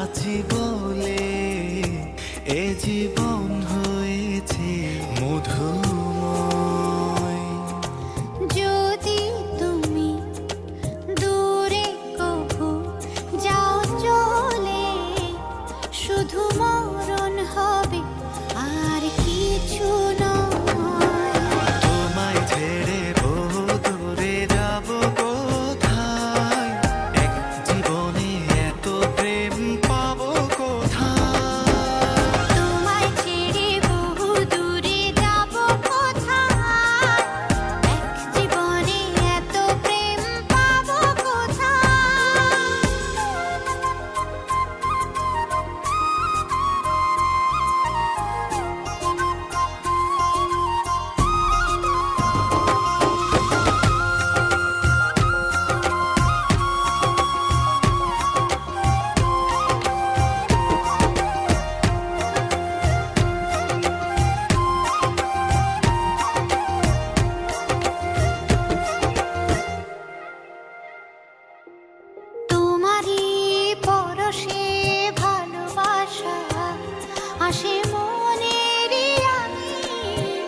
আছি বলে এ জীবন হয়েছে মধুময়। যদি তুমি দূরে কভু যাও চলে, শুধু মরণ হবে আর কিছু নয়। তোমায় ছেড়ে বহু দূরে যাব কোথায়, এক জীবনে এত প্রেম পাবো কোথায়। তোমায় ছেড়ে বহু দূরে যাব কোথায়, এক জীবনে এত প্রেম পাবো কোথায়। তোমারই পরশে ভালোবাসা আসে মনের আঙিনায়।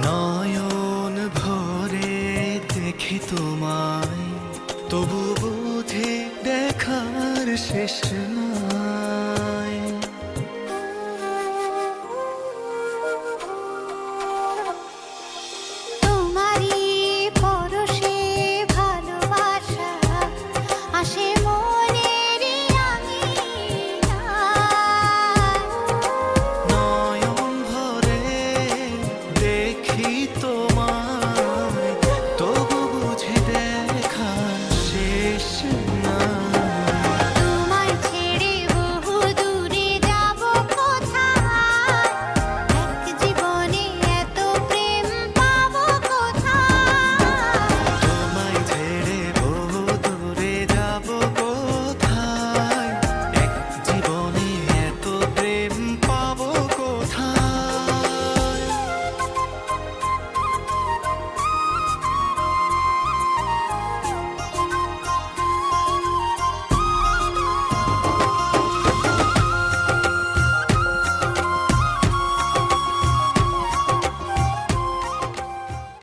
নয়ন ভরে দেখি তোমায়, তবু বুঝি দেখার শেষ নাই।